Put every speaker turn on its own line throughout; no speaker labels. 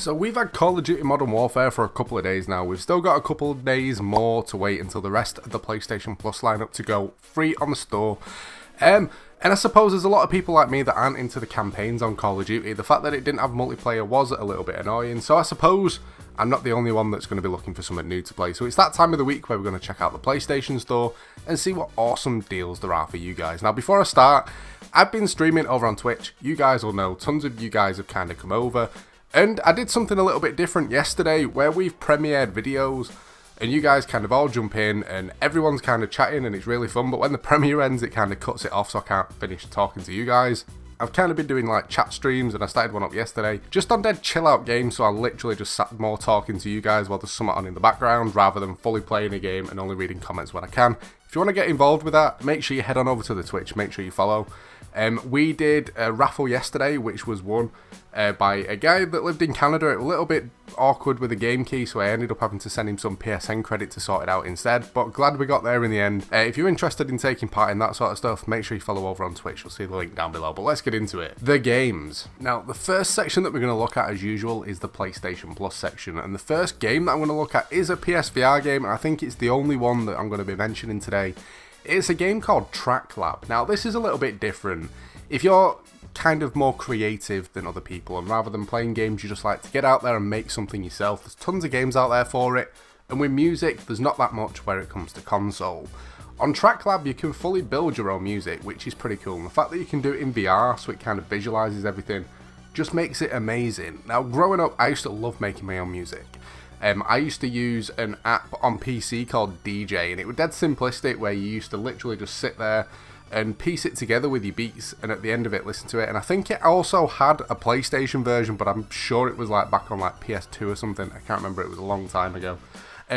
So we've had Call of Duty Modern Warfare for a couple of days now. We've still got a couple of days more to wait until the rest of the PlayStation Plus lineup to go free on the store. And I suppose there's a lot of people like me that aren't into the campaigns on Call of Duty. The fact that it didn't have multiplayer was a little bit annoying. So I suppose I'm not the only one that's going to be looking for something new to play. So it's that time of the week where we're going to check out the PlayStation Store and see what awesome deals there are for you guys. Now before I start, I've been streaming over on Twitch. You guys will know, tons of you guys have kind of come over. And I did something a little bit different yesterday where we've premiered videos and you guys kind of all jump in and everyone's kind of chatting and it's really fun, but when the premiere ends it kind of cuts it off so I can't finish talking to you guys. I've kind of been doing like chat streams and I started one up yesterday just on dead chill out games, so I literally just sat more talking to you guys while there's something on in the background rather than fully playing a game and only reading comments when I can. If you want to get involved with that, make sure you head on over to the Twitch, make sure you follow. We did a raffle yesterday which was won by a guy that lived in Canada. It was a little bit awkward with the game key, so I ended up having to send him some PSN credit to sort it out instead, but glad we got there in the end. If you're interested in taking part in that sort of stuff, make sure you follow over on Twitch, you'll see the link down below, but let's get into it. The games. Now the first section that we're going to look at as usual is the PlayStation Plus section, and the first game that I'm going to look at is a PSVR game, and I think it's the only one that I'm going to be mentioning today. It's a game called Track Lab. Now this is a little bit different. If you're kind of more creative than other people and rather than playing games you just like to get out there and make something yourself, there's tons of games out there for it, and with music there's not that much where it comes to console. On Track Lab you can fully build your own music, which is pretty cool, and the fact that you can do it in VR so it kind of visualizes everything just makes it amazing. Now growing up I used to love making my own music. I used to use an app on PC called DJ, and it was dead simplistic where you used to literally just sit there and piece it together with your beats and at the end of it listen to it. And I think it also had a PlayStation version, but I'm sure it was like back on like PS2 or something. I can't remember, it was a long time ago.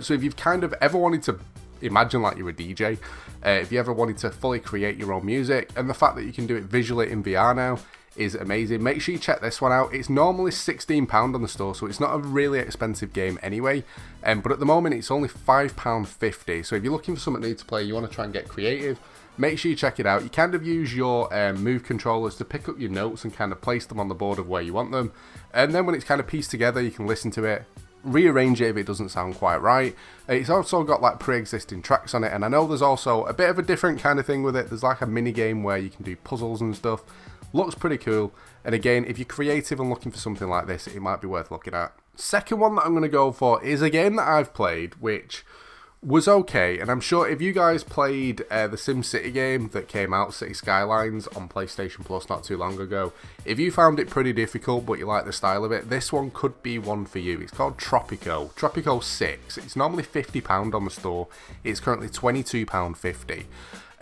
So if you've kind of ever wanted to imagine like you're a DJ, if you ever wanted to fully create your own music, and the fact that you can do it visually in VR now is amazing. Make sure you check this one out. It's normally £16 on the store, so it's not a really expensive game anyway, but at the moment it's only £5.50. so if you're looking for something new to play, you want to try and get creative, make sure you check it out. You kind of use your move controllers to pick up your notes and kind of place them on the board of where you want them, and then when it's kind of pieced together you can listen to it, rearrange it if it doesn't sound quite right. It's also got like pre-existing tracks on it, and I know there's also a bit of a different kind of thing with it. There's like a mini game where you can do puzzles and stuff. Looks pretty cool, and again, if you're creative and looking for something like this, it might be worth looking at. Second one that I'm going to go for is a game that I've played, which was okay, and I'm sure if you guys played the SimCity game that came out, City Skylines, on PlayStation Plus not too long ago, if you found it pretty difficult but you like the style of it, this one could be one for you. It's called Tropico, Tropico 6. It's normally £50 on the store, it's currently £22.50.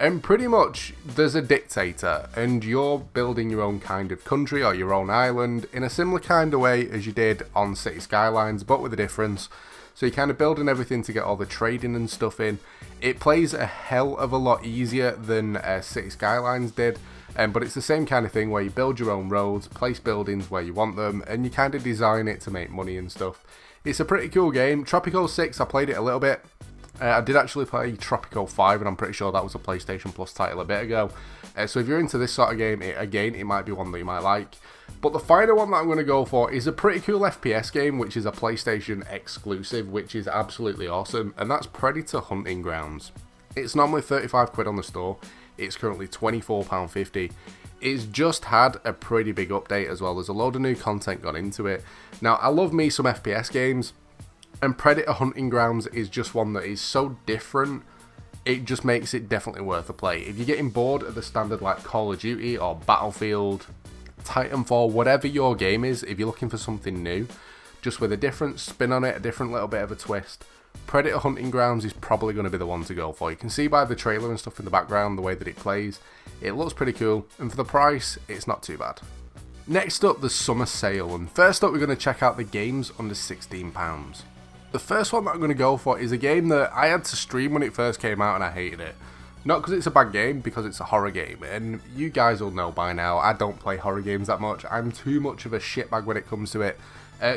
And pretty much there's a dictator and you're building your own kind of country or your own island in a similar kind of way as you did on City Skylines, but with a difference. So you're kind of building everything to get all the trading and stuff in. It plays a hell of a lot easier than City Skylines did, but it's the same kind of thing where you build your own roads, place buildings where you want them, and you kind of design it to make money and stuff. It's a pretty cool game. Tropico 6, I played it a little bit. I did actually play Tropico 5, and I'm pretty sure that was a PlayStation Plus title a bit ago. So if you're into this sort of game, it might be one that you might like. But the final one that I'm going to go for is a pretty cool FPS game, which is a PlayStation exclusive, which is absolutely awesome, and that's Predator Hunting Grounds. It's normally £35 on the store. It's currently £24.50. It's just had a pretty big update as well. There's a load of new content gone into it. Now, I love me some FPS games, and Predator Hunting Grounds is just one that is so different, it just makes it definitely worth a play. If you're getting bored of the standard like Call of Duty or Battlefield, Titanfall, whatever your game is, if you're looking for something new, just with a different spin on it, a different little bit of a twist, Predator Hunting Grounds is probably going to be the one to go for. You can see by the trailer and stuff in the background, the way that it plays, it looks pretty cool, and for the price, it's not too bad. Next up, the summer sale, and first up we're going to check out the games under £16. The first one that I'm going to go for is a game that I had to stream when it first came out and I hated it. Not because it's a bad game, because it's a horror game, and you guys will know by now, I don't play horror games that much. I'm too much of a shitbag when it comes to it.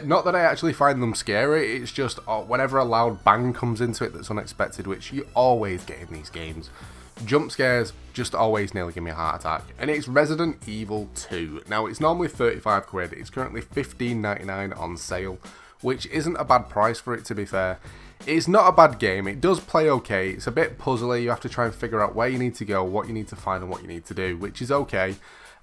Not that I actually find them scary, it's just whenever a loud bang comes into it that's unexpected, which you always get in these games, jump scares just always nearly give me a heart attack. And it's Resident Evil 2. Now, it's normally 35 quid, it's currently $15.99 on sale, which isn't a bad price for it, to be fair. It's not a bad game, it does play okay, it's a bit puzzly, you have to try and figure out where you need to go, what you need to find and what you need to do, which is okay.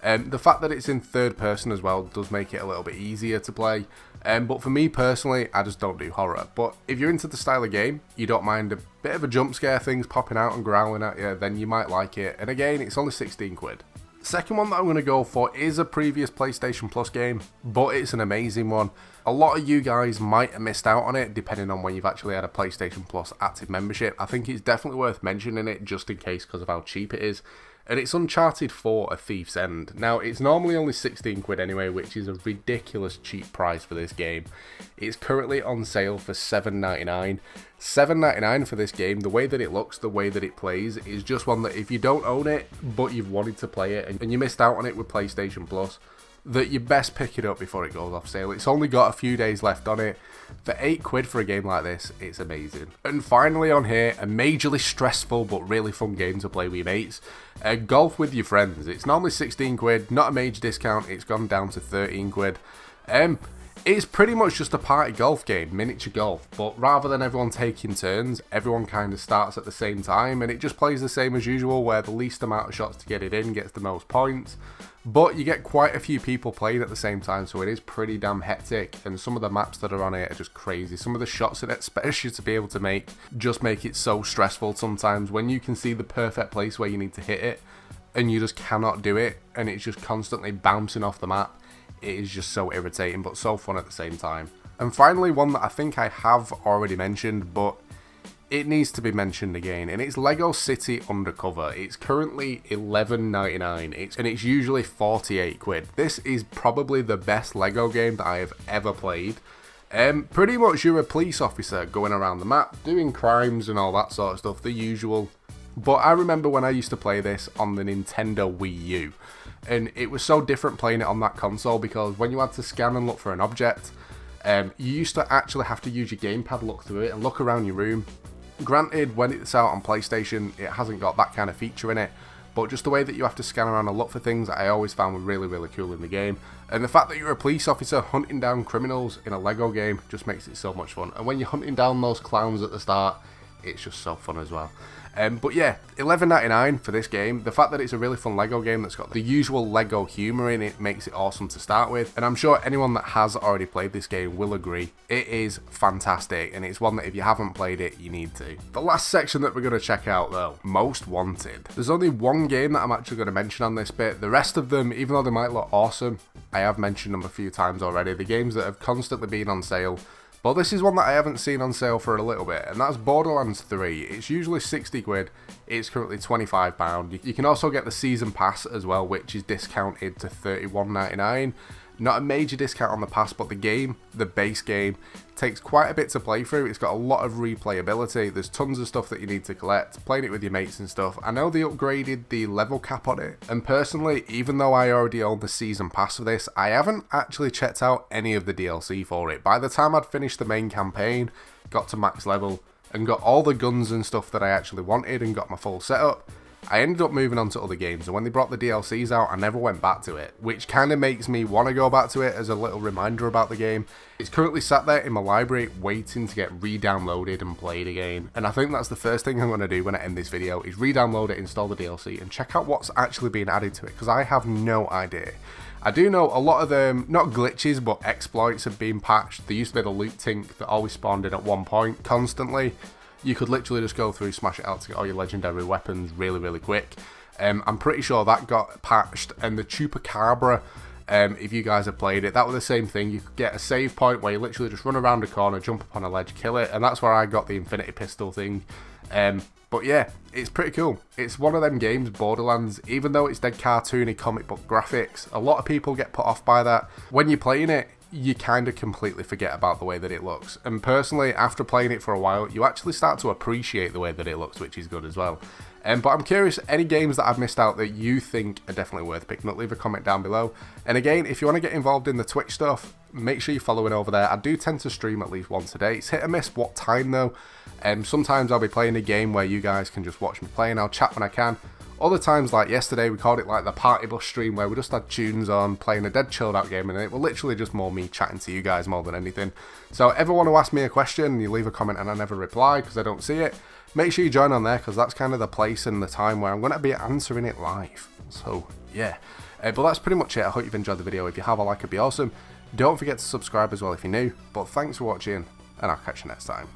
The fact that it's in third person as well does make it a little bit easier to play, but for me personally, I just don't do horror. But if you're into the style of game, you don't mind a bit of a jump scare, things popping out and growling at you, then you might like it, and again, it's only 16 quid. Second one that I'm going to go for is a previous PlayStation Plus game, but it's an amazing one. A lot of you guys might have missed out on it, depending on when you've actually had a PlayStation Plus active membership. I think it's definitely worth mentioning it, just in case, because of how cheap it is. And it's Uncharted 4: A Thief's End. Now, it's normally only 16 quid anyway, which is a ridiculous cheap price for this game. It's currently on sale for $7.99. $7.99 for this game. The way that it looks, the way that it plays, is just one that if you don't own it, but you've wanted to play it, and you missed out on it with PlayStation Plus, that you best pick it up before it goes off sale. It's only got a few days left on it. For 8 quid for a game like this, it's amazing. And finally on here, a majorly stressful but really fun game to play with your mates. Golf with your friends. It's normally 16 quid, not a major discount, it's gone down to 13 quid. It's pretty much just a party golf game, miniature golf, but rather than everyone taking turns, everyone kind of starts at the same time, and it just plays the same as usual, where the least amount of shots to get it in gets the most points. But you get quite a few people playing at the same time, so it is pretty damn hectic, and some of the maps that are on it are just crazy. Some of the shots that it expects you to be able to make just make it so stressful sometimes, when you can see the perfect place where you need to hit it, and you just cannot do it, and it's just constantly bouncing off the map. It is just so irritating, but so fun at the same time. And finally, one that I think I have already mentioned, but it needs to be mentioned again, and it's Lego City Undercover. It's currently $11.99, and it's usually 48 quid. This is probably the best Lego game that I have ever played. Pretty much you're a police officer going around the map, doing crimes and all that sort of stuff, the usual. But I remember when I used to play this on the Nintendo Wii U, and it was so different playing it on that console, because when you had to scan and look for an object, you used to actually have to use your gamepad, look through it, and look around your room. Granted, when it's out on PlayStation, it hasn't got that kind of feature in it, but just the way that you have to scan around and look for things, I always found were really, really cool in the game. And the fact that you're a police officer hunting down criminals in a Lego game just makes it so much fun. And when you're hunting down those clowns at the start, it's just so fun as well. But yeah, $11.99 for this game. The fact that it's a really fun Lego game that's got the usual Lego humour in it makes it awesome to start with. And I'm sure anyone that has already played this game will agree. It is fantastic, and it's one that if you haven't played it, you need to. The last section that we're going to check out though, Most Wanted. There's only one game that I'm actually going to mention on this bit. The rest of them, even though they might look awesome, I have mentioned them a few times already. The games that have constantly been on sale. But this is one that I haven't seen on sale for a little bit, and that's Borderlands 3. It's usually 60 quid, it's currently £25. You can also get the season pass as well, which is discounted to £31.99. Not a major discount on the pass, but the game, the base game, takes quite a bit to play through. It's got a lot of replayability. There's tons of stuff that you need to collect, playing it with your mates and stuff. I know they upgraded the level cap on it, and personally, even though I already own the season pass for this, I haven't actually checked out any of the DLC for it. By the time I'd finished the main campaign, got to max level, and got all the guns and stuff that I actually wanted, and got my full setup, I ended up moving on to other games, and when they brought the DLCs out, I never went back to it, which kind of makes me want to go back to it as a little reminder about the game. It's currently sat there in my library waiting to get re-downloaded and played again, and I think that's the first thing I'm going to do when I end this video, is re-download it, install the DLC, and check out what's actually being added to it, because I have no idea. I do know a lot of them, not glitches, but exploits have been patched. There used to be the loot tink that always spawned in at one point constantly. You could literally just go through, smash it out to get all your legendary weapons really, really quick. I'm pretty sure that got patched. And the Chupacabra, if you guys have played it, that was the same thing. You could get a save point where you literally just run around a corner, jump up on a ledge, kill it. And that's where I got the infinity pistol thing. But yeah, it's pretty cool. It's one of them games, Borderlands, even though it's dead cartoony comic book graphics, a lot of people get put off by that. When you're playing it, you kind of completely forget about the way that it looks. And personally, after playing it for a while, you actually start to appreciate the way that it looks, which is good as well. But I'm curious, any games that I've missed out that you think are definitely worth picking up, leave a comment down below. And again, if you want to get involved in the Twitch stuff, make sure you're following over there. I do tend to stream at least once a day. It's hit or miss what time though. Sometimes I'll be playing a game where you guys can just watch me play and I'll chat when I can. Other times, like yesterday, we called it like the party bus stream where we just had tunes on, playing a dead chilled out game, and it was literally just more me chatting to you guys more than anything. So everyone who asks me a question, you leave a comment and I never reply because I don't see it, make sure you join on there because that's kind of the place and the time where I'm going to be answering it live. So yeah, but that's pretty much it. I hope you've enjoyed the video. If you have, a like would be awesome. Don't forget to subscribe as well if you're new, but thanks for watching and I'll catch you next time.